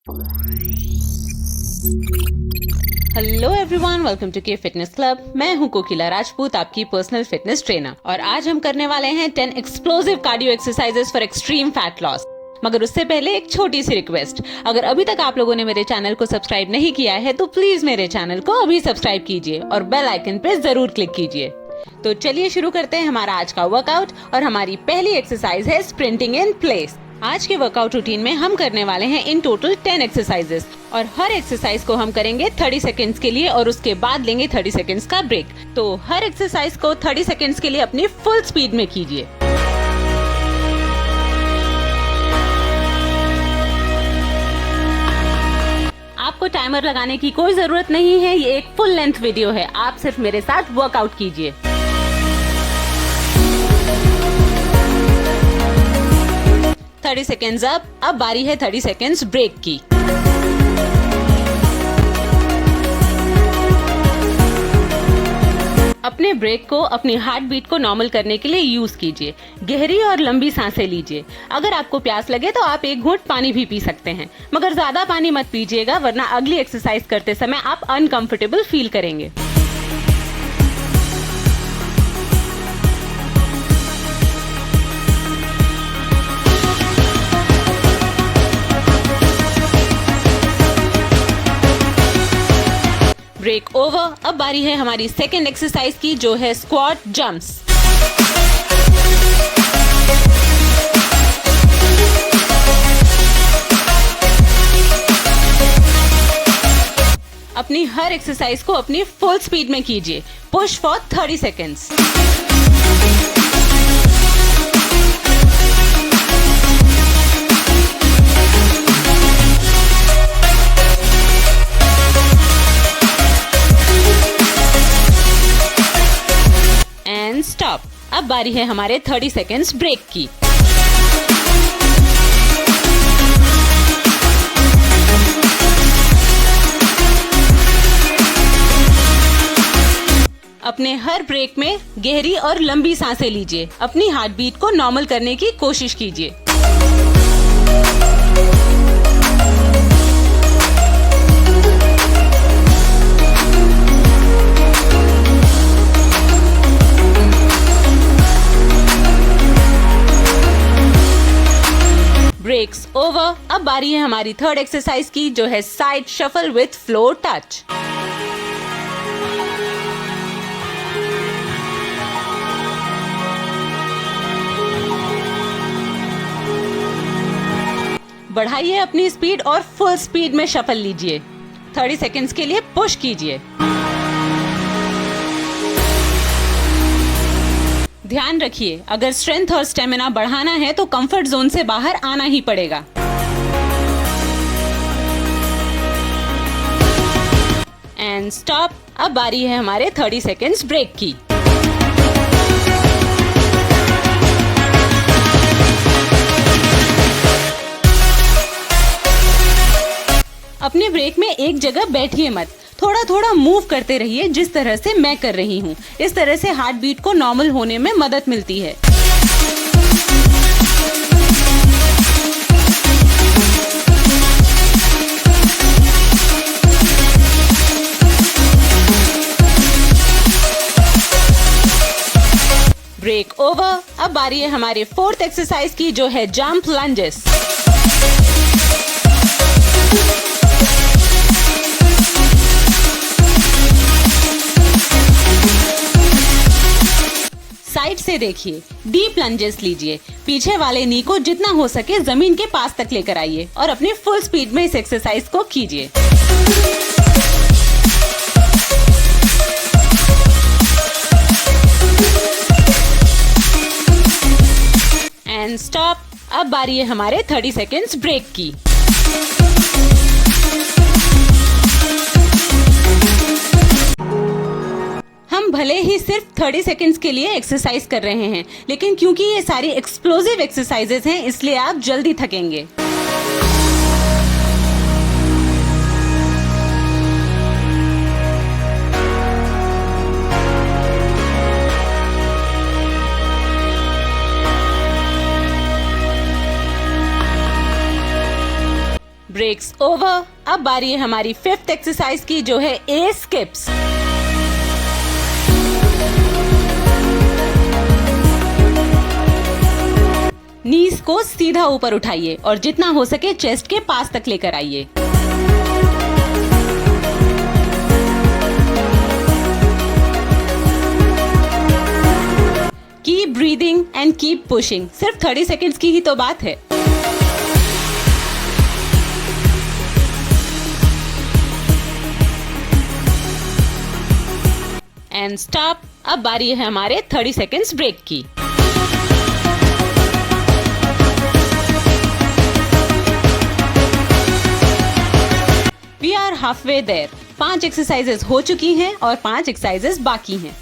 Hello everyone, welcome to के fitness club. मैं हूं कोकिला राजपूत, आपकी पर्सनल फिटनेस ट्रेनर, और आज हम करने वाले हैं 10 explosive cardio exercises for extreme fat loss. मगर उससे पहले एक छोटी सी रिक्वेस्ट, अगर अभी तक आप लोगों ने मेरे चैनल को सब्सक्राइब नहीं किया है तो प्लीज मेरे चैनल को अभी सब्सक्राइब कीजिए और बेल आइकन पे जरूर क्लिक कीजिए। तो चलिए शुरू करते हैं हमारा आज का वर्कआउट, और हमारी पहली एक्सरसाइज है स्प्रिंटिंग इन प्लेस। आज के वर्कआउट रूटीन में हम करने वाले हैं इन टोटल 10 एक्सरसाइजेस, और हर एक्सरसाइज को हम करेंगे 30 सेकेंड्स के लिए और उसके बाद लेंगे 30 सेकेंड्स का ब्रेक। तो हर एक्सरसाइज को 30 सेकेंड्स के लिए अपनी फुल स्पीड में कीजिए। आपको टाइमर लगाने की कोई जरूरत नहीं है, ये एक फुल लेंथ वीडियो है, आप सिर्फ मेरे साथ वर्कआउट कीजिए। 30 सेकेंड्स अब बारी है 30 सेकेंड्स ब्रेक की। अपने ब्रेक को अपनी हार्ट बीट को नॉर्मल करने के लिए यूज कीजिए। गहरी और लंबी सांसें लीजिए। अगर आपको प्यास लगे तो आप एक घूंट पानी भी पी सकते हैं, मगर ज्यादा पानी मत पीजिएगा, वरना अगली एक्सरसाइज करते समय आप अनकंफर्टेबल फील करेंगे। Break over. अब बारी है हमारी सेकेंड एक्सरसाइज की, जो है स्क्वाट जंप्स। अपनी हर एक्सरसाइज को अपनी फुल स्पीड में कीजिए। Push for 30 seconds. स्टॉप। अब बारी है हमारे 30 सेकेंड्स ब्रेक की। अपने हर ब्रेक में गहरी और लंबी सांसें लीजिए। अपनी हार्ट बीट को नॉर्मल करने की कोशिश कीजिए। Breaks over. अब बारी है हमारी थर्ड एक्सरसाइज की, जो है side shuffle with floor touch. बढ़ाइए अपनी स्पीड और फुल स्पीड में शफल लीजिए। 30 सेकेंड्स के लिए पुश कीजिए। ध्यान रखिए, अगर स्ट्रेंथ और स्टेमिना बढ़ाना है तो कंफर्ट जोन से बाहर आना ही पड़ेगा। And stop. अब बारी है हमारे 30 सेकेंड्स ब्रेक की। अपने ब्रेक में एक जगह बैठिए मत, थोड़ा थोड़ा मूव करते रहिए, जिस तरह से मैं कर रही हूँ। इस तरह से हार्ट बीट को नॉर्मल होने में मदद मिलती है। Break over. अब बारी है हमारे फोर्थ एक्सरसाइज की, जो है जंप लंजेस। साइड से देखिए, डीप लंजेस लीजिए। पीछे वाले नी को जितना हो सके जमीन के पास तक लेकर आइए और अपनी फुल स्पीड में इस एक्सरसाइज को कीजिए। And stop. अब बारी है हमारे 30 सेकेंड्स ब्रेक की। हम भले ही सिर्फ 30 सेकेंड्स के लिए एक्सरसाइज कर रहे हैं, लेकिन क्योंकि ये सारी एक्सप्लोसिव एक्सरसाइजेस हैं, इसलिए आप जल्दी थकेंगे। Breaks over. अब बारी है हमारी 5th एक्सरसाइज की, जो है ए स्किप्स। नीज को सीधा ऊपर उठाइए और जितना हो सके चेस्ट के पास तक लेकर आइए। Keep breathing and keep pushing. सिर्फ 30 सेकेंड्स की ही तो बात है। And stop. अब बारी है हमारे 30 सेकेंड्स ब्रेक की। We are halfway there. 5 exercises हो चुकी हैं और 5 एक्सरसाइजेस बाकी हैं।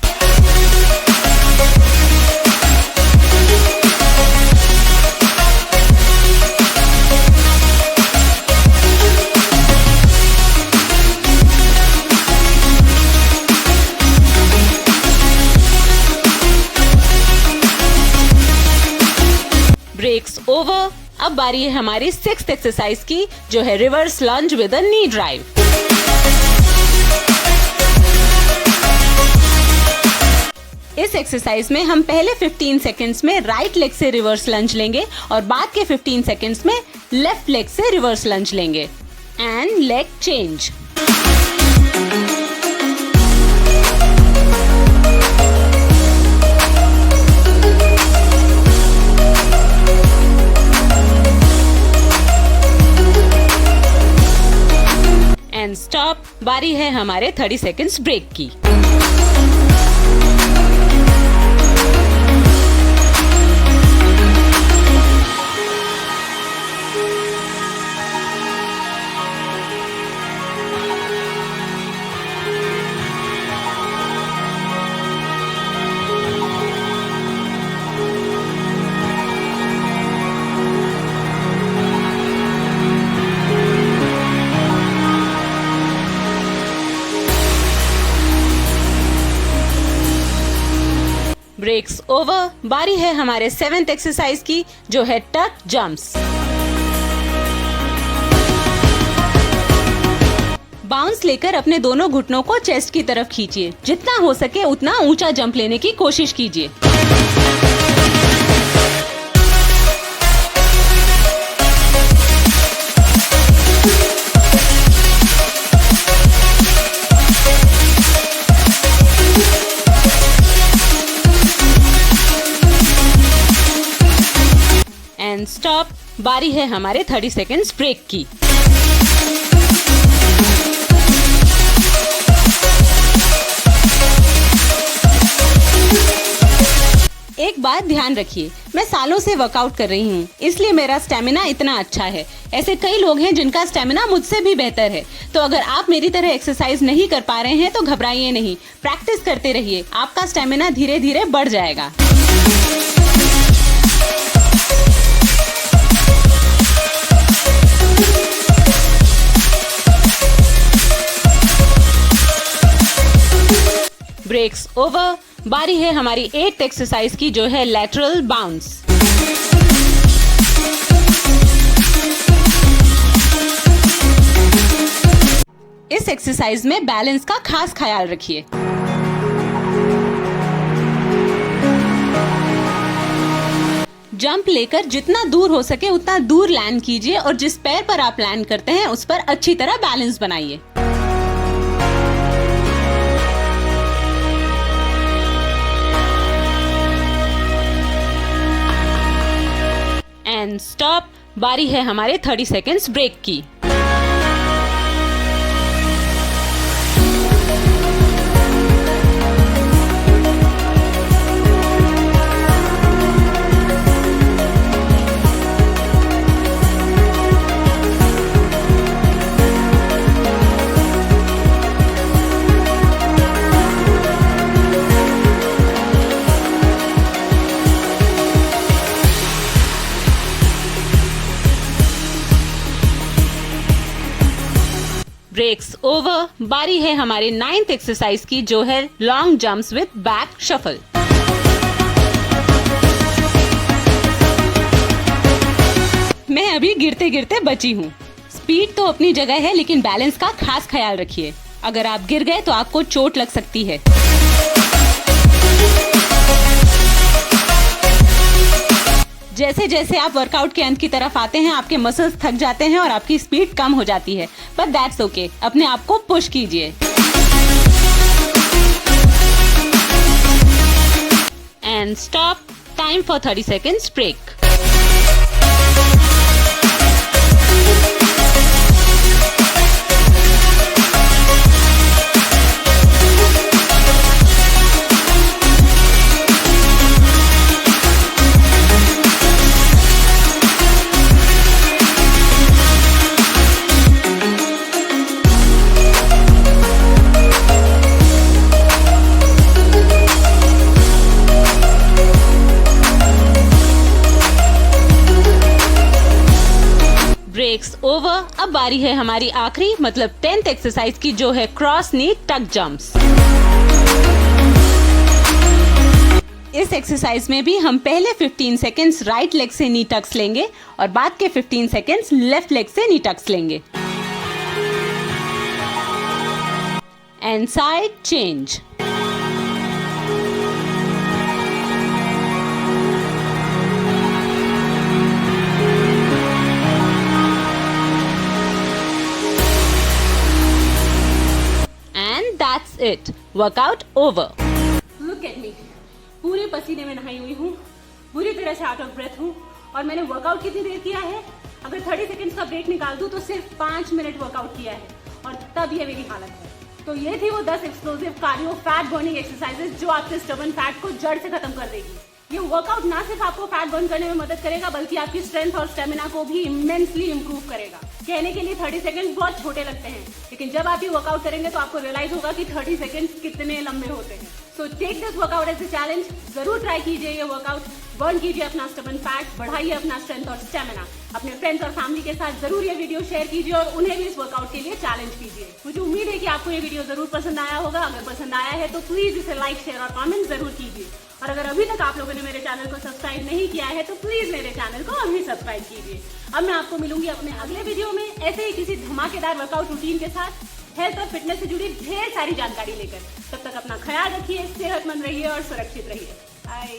Breaks over. अब बारी है हमारी 6th एक्सरसाइज की, जो है reverse lunge with a knee drive. इस एक्सरसाइज में हम पहले 15 सेकेंड्स में राइट लेग से रिवर्स लंज लेंगे और बाद के 15 सेकेंड्स में लेफ्ट लेग से रिवर्स लंज लेंगे। And leg change. And stop. बारी है हमारे 30 सेकेंड्स ब्रेक की। Breaks over. बारी है हमारे 7th एक्सरसाइज की, जो है टक जंप्स। बाउंस लेकर अपने दोनों घुटनों को चेस्ट की तरफ खींचिए। जितना हो सके उतना ऊंचा जंप लेने की कोशिश कीजिए। And stop. बारी है हमारे 30 सेकेंड्स ब्रेक की। एक बात ध्यान रखिए, मैं सालों से वर्कआउट कर रही हूँ, इसलिए मेरा स्टेमिना इतना अच्छा है। ऐसे कई लोग हैं जिनका स्टेमिना मुझसे भी बेहतर है। तो अगर आप मेरी तरह एक्सरसाइज नहीं कर पा रहे हैं तो घबराइए नहीं, प्रैक्टिस करते रहिए। आपका स्टेमिना धीरे धीरे बढ़ जाएगा। Breaks over. बारी है हमारी 8th एक्सरसाइज की, जो है लैटरल बाउंस। इस एक्सरसाइज में बैलेंस का खास ख्याल रखिए। जंप लेकर जितना दूर हो सके उतना दूर लैंड कीजिए और जिस पैर पर आप लैंड करते हैं उस पर अच्छी तरह बैलेंस बनाइए। And stop. बारी है हमारे 30 सेकेंड्स ब्रेक की। Breaks over. बारी है हमारे 9th एक्सरसाइज की, जो है long jumps with back shuffle. मैं अभी गिरते गिरते बची हूँ। स्पीड तो अपनी जगह है, लेकिन बैलेंस का खास ख्याल रखिए। अगर आप गिर गए तो आपको चोट लग सकती है। जैसे जैसे आप वर्कआउट के अंत की तरफ आते हैं, आपके मसल्स थक जाते हैं और आपकी स्पीड कम हो जाती है, बट दैट्स ओके। अपने आप को पुश कीजिए। And stop. Time for 30 seconds break. Breaks over. अब बारी है हमारी आखिरी मतलब 10th एक्सरसाइज की, जो है क्रॉस नी टक जंप्स। इस एक्सरसाइज में भी हम पहले 15 सेकेंड्स राइट लेग से नी टक्स लेंगे और बाद के 15 सेकेंड्स लेफ्ट लेग से नी टक्स लेंगे। And side change. That's it. Workout over. Look at me. पूरे पसीने में नहाई हुई हूँ, बुरी तरह से आउट ऑफ ब्रेथ हूँ, और मैंने वर्कआउट कितनी देर किया है? अगर 30 सेकेंड्स का ब्रेक निकाल दूँ तो सिर्फ 5 मिनट वर्कआउट किया है, और तब ये मेरी हालत है। तो ये थी वो 10 explosive cardio fat burning exercises जो आपके स्टबर्न फैट को जड़ से खत्म कर देगी। ये वर्कआउट ना सिर्फ आपको फैट बर्न करने में मदद करेगा, बल्कि आपकी स्ट्रेंथ और स्टेमिना को भी इमेंसली इंप्रूव करेगा। कहने के लिए 30 सेकंड्स बहुत छोटे लगते हैं, लेकिन जब आप ये वर्कआउट करेंगे तो आपको रियलाइज होगा कि 30 सेकंड्स कितने लंबे होते हैं। So take this workout as a challenge. जरूर ट्राई कीजिए ये वर्कआउट, बर्न कीजिए अपना स्टबर्न फैट, बढ़ाइए अपना स्ट्रेंथ और स्टेमिना। अपने फ्रेंड्स और फैमिली के साथ जरूर ये वीडियो शेयर कीजिए और उन्हें भी इस वर्कआउट के लिए चैलेंज कीजिए। मुझे उम्मीद है कि आपको ये वीडियो जरूर पसंद आया होगा। अगर पसंद आया है तो प्लीज इसे लाइक, शेयर और कमेंट जरूर कीजिए। और अगर अभी तक आप लोगों ने मेरे चैनल को सब्सक्राइब नहीं किया है तो प्लीज मेरे चैनल को अभी सब्सक्राइब कीजिए। अब मैं आपको मिलूंगी अपने अगले वीडियो में ऐसे ही किसी धमाकेदार वर्कआउट रूटीन के साथ, हेल्थ और फिटनेस से जुड़ी ढेर सारी जानकारी लेकर। तब तक अपना ख्याल रखिए, सेहतमंद रहिए और सुरक्षित रहिए। बाय।